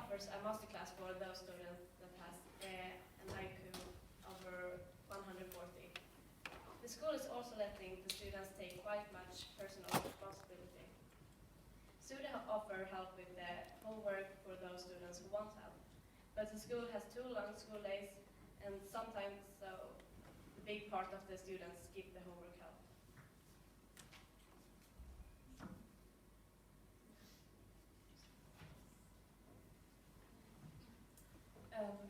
offers a masterclass for those students that has an IQ over 140. The school is also letting the students take quite much personal responsibility. Students offer help with the homework for those students who want help, but the school has 2 long school days, and sometimes so the big part of the students skip the homework help.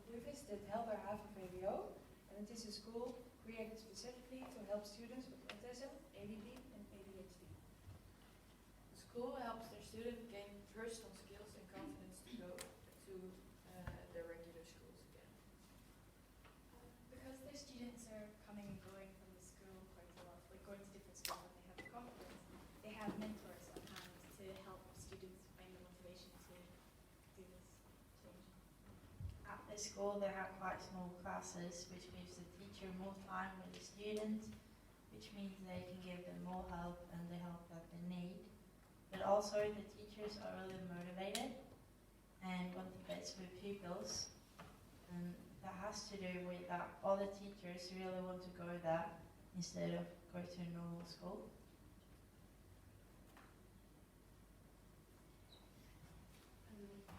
We visited Helder Haven VWO, and it is a school created specifically to help students with autism, ADD, and ADHD. The school helps their students gain personal skills and confidence to go to their regular schools again. Because their students are coming and going from the school quite a lot, like going to different schools and they have the confidence, they have mentors on hand to help students find the motivation to do this change. At the school they have quite small classes, which gives the teacher more time with the student, which means they can give them more help and the help that they need. But also the teachers are really motivated and want the best for pupils, and that has to do with that all the teachers really want to go there instead of go to a normal school.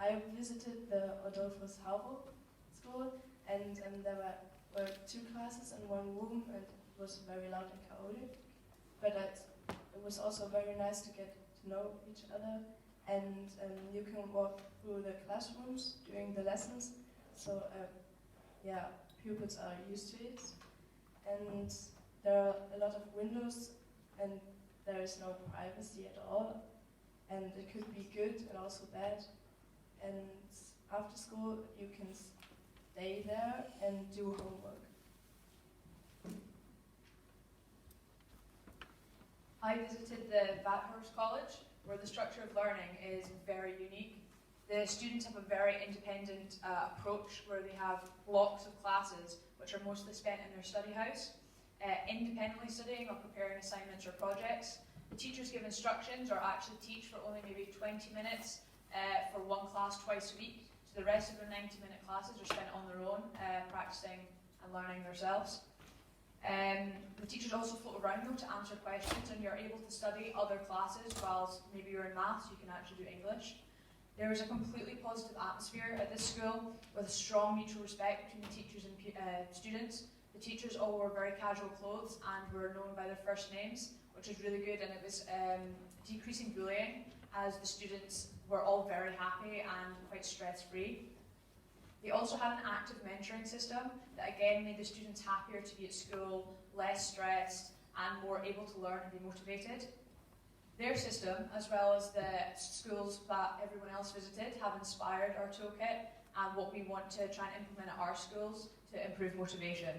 I visited the Adolphus Havel school, and there were 2 classes in 1 room, and it was very loud and chaotic. But it was also very nice to get to know each other, and you can walk through the classrooms during the lessons, so yeah, pupils are used to it. And there are a lot of windows, and there is no privacy at all, and it could be good and also bad. And after school you can stay there and do homework. I visited the Bathurst College, where the structure of learning is very unique. The students have a very independent approach, where they have blocks of classes which are mostly spent in their study house, independently studying or preparing assignments or projects. The teachers give instructions or actually teach for only maybe 20 minutes for 1 class twice a week. So the rest of their 90-minute classes are spent on their own, practicing and learning themselves. The teachers also float around though to answer questions, and you're able to study other classes whilst maybe you're in maths, you can actually do English. There is a completely positive atmosphere at this school with a strong mutual respect between the teachers and students. The teachers all wore very casual clothes and were known by their first names, which is really good, and it was decreasing bullying as the students were all very happy and quite stress-free. They also had an active mentoring system that again made the students happier to be at school, less stressed, and more able to learn and be motivated. Their system, as well as the schools that everyone else visited, have inspired our toolkit and what we want to try and implement at our schools to improve motivation.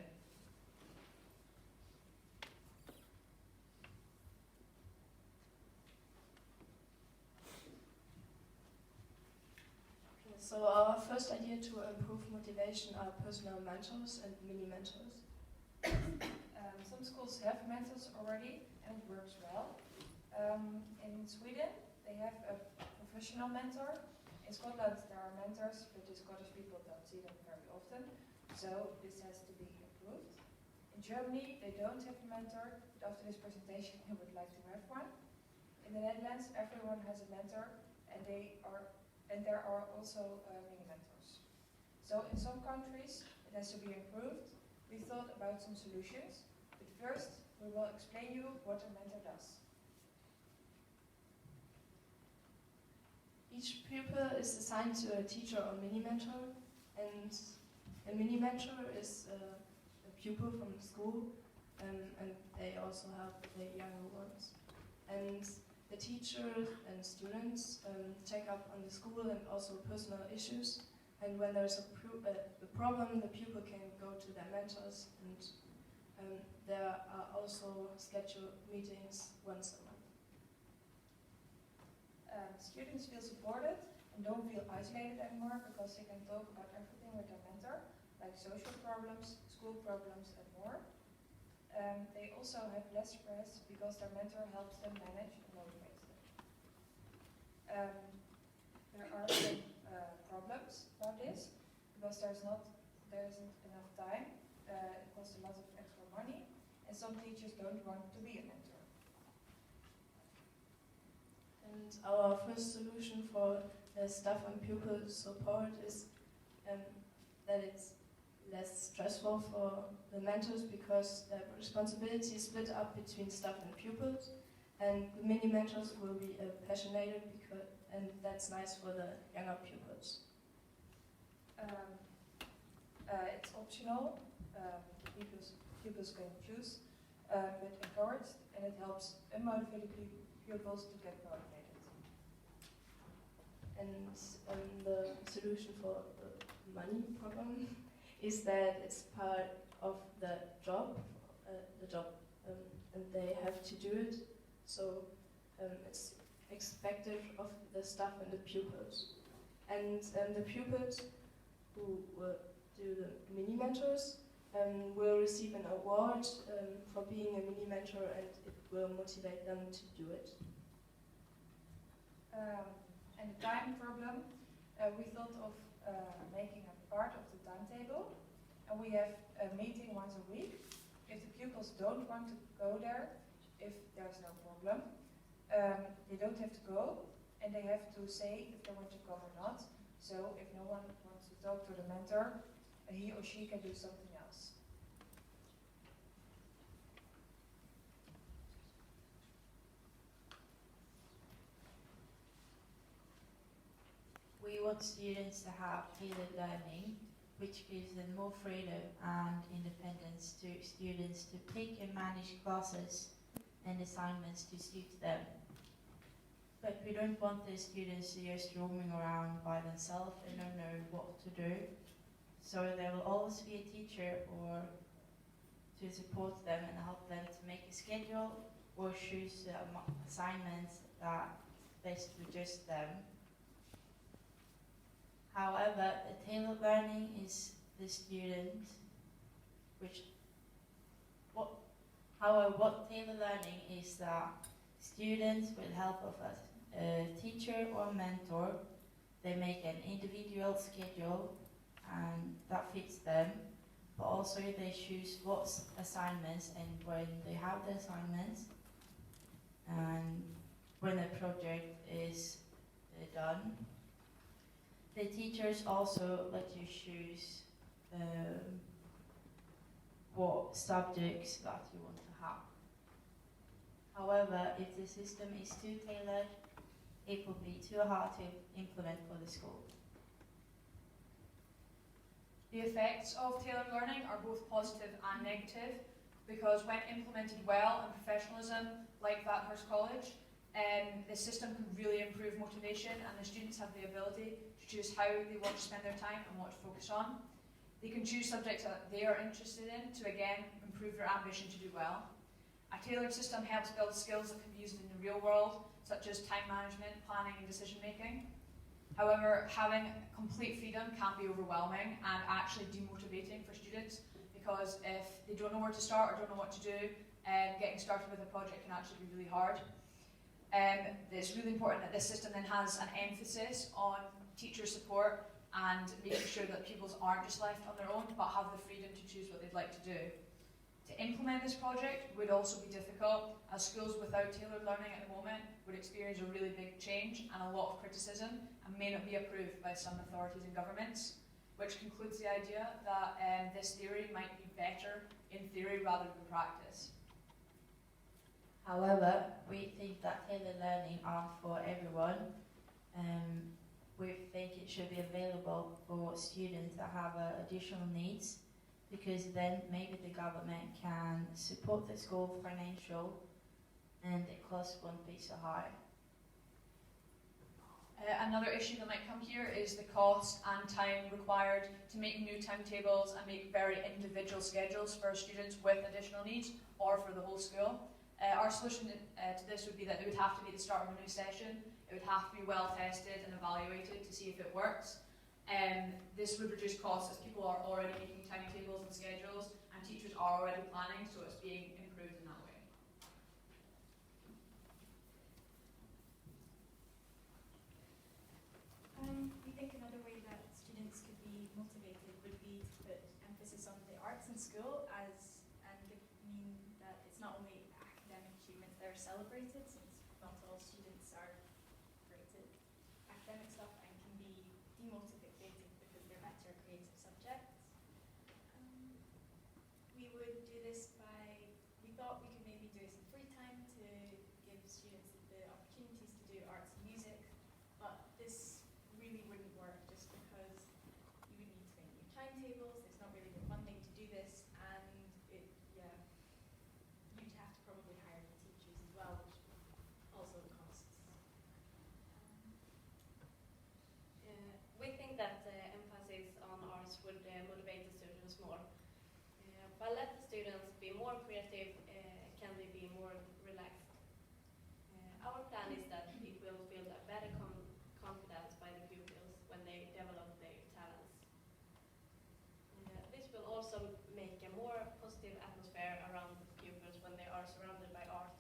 So our first idea to improve motivation are personal mentors and mini mentors. Some schools have mentors already and it works well. In Sweden they have a professional mentor. In Scotland there are mentors, but the Scottish people don't see them very often, so this has to be improved. In Germany they don't have a mentor, but after this presentation I would like to have one. In the Netherlands everyone has a mentor, and there are also mini mentors. So in some countries it has to be improved. We thought about some solutions, but first we will explain you what a mentor does. Each pupil is assigned to a teacher or mini mentor, and a mini mentor is a pupil from the school, and they also help the younger ones. And the teachers and students check up on the school and also personal issues. And when there's a problem, the pupil can go to their mentors, and there are also scheduled meetings once a month. Students feel supported and don't feel isolated anymore because they can talk about everything with their mentor, like social problems, school problems, and more. They also have less stress because their mentor helps them manage and motivates them. There are some problems. because there isn't enough time. It costs a lot of extra money, and some teachers don't want to be a mentor. And our first solution for staff and pupil support is that it's less stressful for the mentors because the responsibility is split up between staff and pupils, and the mini mentors will be passionate and that's nice for the younger pupils. It's optional. Pupils can choose, but encouraged, and it helps unmotivated pupils to get motivated. And the solution for the money problem is that it's part of the job, and they have to do it. So it's expected of the staff and the pupils. And the pupils who will do the mini mentors will receive an award for being a mini mentor, and it will motivate them to do it. And the time problem, we thought of making a part of the timetable, and we have a meeting once a week. If the pupils don't want to go there, if there's no problem, they don't have to go, and they have to say if they want to come or not. So if no one wants to talk to the mentor, he or she can do something else. We want students to have tailored learning, which gives them more freedom and independence to students to pick and manage classes and assignments to suit them. But we don't want the students to just roaming around by themselves and don't know what to do. So there will always be a teacher or to support them and help them to make a schedule or choose assignments that best for just them. However, the tailored learning is the student, what tailored learning is that students with help of a teacher or mentor, they make an individual schedule and that fits them, but also they choose what assignments and when they have the assignments and when the project is done. The teachers also let you choose what subjects that you want to have. However, if the system is too tailored, it will be too hard to implement for the school. The effects of tailored learning are both positive and negative, because when implemented well and professionalism, like Bathurst College, the system can really improve motivation, and the students have the ability to choose how they want to spend their time and what to focus on. They can choose subjects that they are interested in to again improve their ambition to do well. A tailored system helps build skills that can be used in the real world, such as time management, planning and decision making. However, having complete freedom can be overwhelming and actually demotivating for students, because if they don't know where to start or don't know what to do, getting started with a project can actually be really hard. It's really important that this system then has an emphasis on teacher support and making sure that pupils aren't just left on their own but have the freedom to choose what they'd like to do. To implement this project would also be difficult, as schools without tailored learning at the moment would experience a really big change and a lot of criticism and may not be approved by some authorities and governments, which concludes the idea that this theory might be better in theory rather than practice. However, we think that tailored learning are for everyone. We think it should be available for students that have additional needs, because then maybe the government can support the school financial and the cost won't be so high. Another issue that might come here is the cost and time required to make new timetables and make very individual schedules for students with additional needs or for the whole school. Our solution to this would be that it would have to be the start of a new session. It would have to be well tested and evaluated to see if it works. This would reduce costs, as people are already making timetables and schedules and teachers are already planning, so it's being improved in that way. We think another way that students could be motivated celebrated, since not all students are great at academic stuff and can be demotivating because they're better at creative subjects. We would do this by, we thought we could maybe do some free time to give students the opportunities to do arts and music, but this really wouldn't work just because you would need to make new timetables, there's not really the funding to do this, and you'd have to probably hire the teachers as well, which also costs. We think that the emphasis on arts would motivate the students more. By letting the students be more creative, can they be more relaxed? Our plan is that it will build a better confidence by the pupils when they develop their talents. This will also make a more positive atmosphere around the pupils when they are surrounded by art.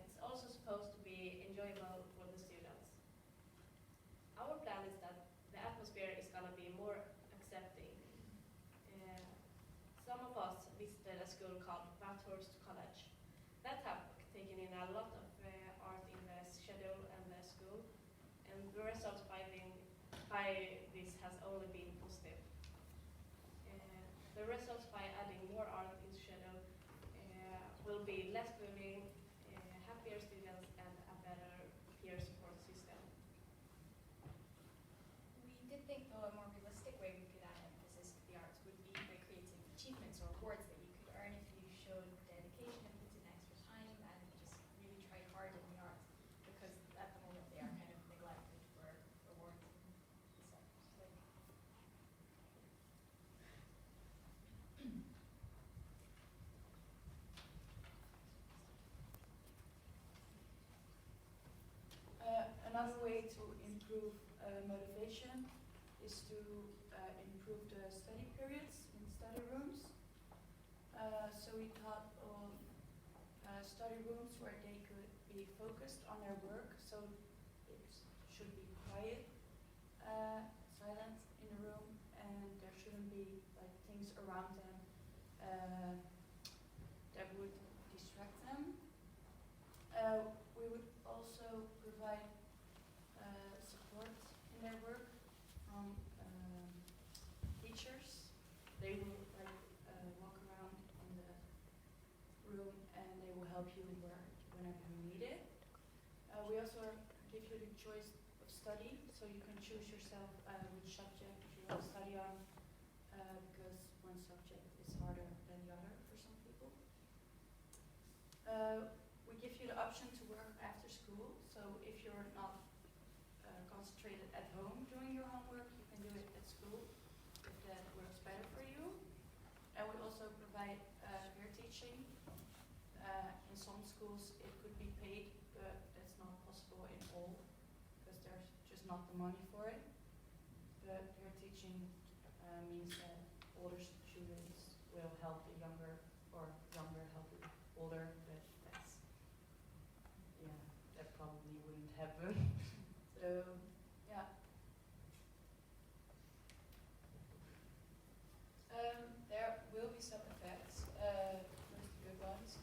It's also supposed to be enjoyable for the students. Our plan is that the atmosphere is going to be more accepting. Some of us visited a school called Bathurst College that have taken in a lot of art in the schedule and the school, and the results by this has only been positive. The results by adding more art in schedule will be less bullying, happier students, and a better peer support system. We did think, though, a more realistic way we could add emphasis to the arts would be by creating achievements or awards that you could earn if you showed dedication and put in extra time and just really tried hard in the arts, because at the moment they are kind of neglected for awards and such. Another way to improve motivation is to improve the study periods in study rooms. So we thought of study rooms where they could be focused on their work, so it should be quiet, silent in the room, and there shouldn't be like things around them that would distract them. We would also provide support in their work from teachers. They will walk around in the room and they will help you whenever you need it. We also give you the choice of study, so you can choose yourself which subject you want to study on, because one subject is harder than the other for some people. We give you the option to work after school, so if you're not concentrated at home doing your homework, you can do it at school if that works better for you. And we also provide peer teaching. In some schools it could be paid, but that's not possible in all, because there's just not the money for it. But peer teaching means that older students will help the younger, or younger help the older, but that's, yeah, that probably wouldn't happen. So, yeah. There will be some effects, first the good ones.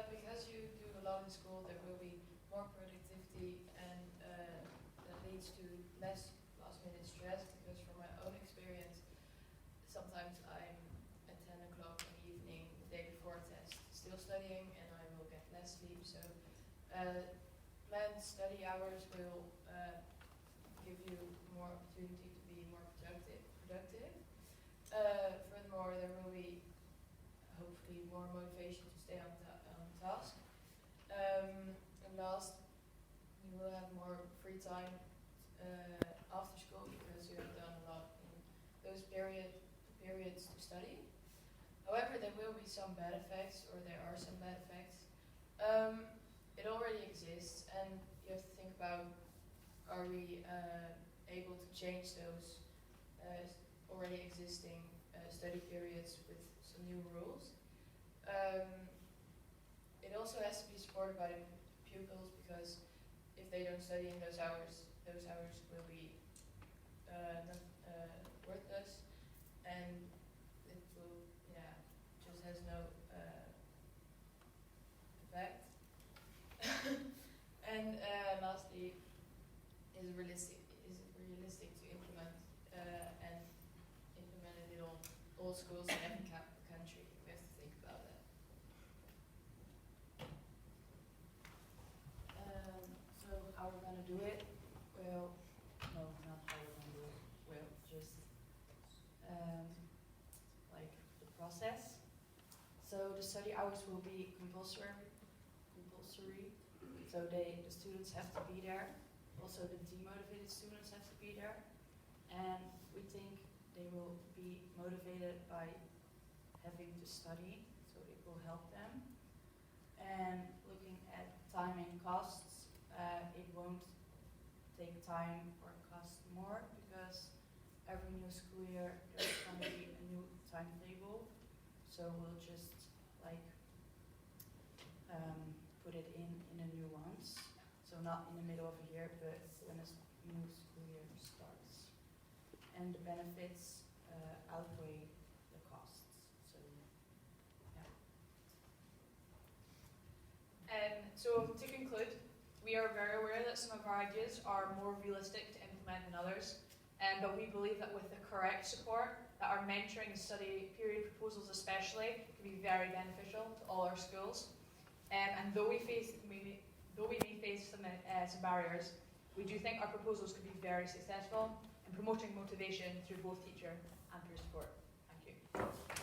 Because you do a lot in school, there will be more productivity, and that leads to less last-minute stress, because from my own experience, sometimes I'm at 10 o'clock in the evening, the day before a test, still studying, and I will get less sleep. So planned study hours will give you more opportunity to be more productive. Furthermore, there will be hopefully more motivation to stay on task. And last, you will have more free time after school, because you have done a lot in those periods to study. However, there will be some bad effects, or there are some bad effects. It already exists, and you have to think about, are we able to change those already existing study periods with some new rules? It also has to be supported by the pupils, because if they don't study in those hours will be not worthless, and it will, just has no effect. is it realistic to implement and implement it on all schools in every country? We have to think about that. So how we're gonna do it? Well, no, not how we're gonna do it. Well, just like the process. So the study hours will be compulsory. So the students have to be there. Also the demotivated students have to be there. And we think they will be motivated by having to study, so it will help them. And looking at time and costs, it won't take time or cost more because every new school year there's going to be a new timetable. So we'll just like put it in the new ones. So not in the middle of a year, but when a new school year starts. And the benefits outweigh the costs. So yeah. So to conclude, we are very aware that some of our ideas are more realistic to implement than others, but we believe that with the correct support, that our mentoring and study period proposals especially can be very beneficial to all our schools. And though we may face some barriers, we do think our proposals could be very successful in promoting motivation through both teacher and peer support. Thank you.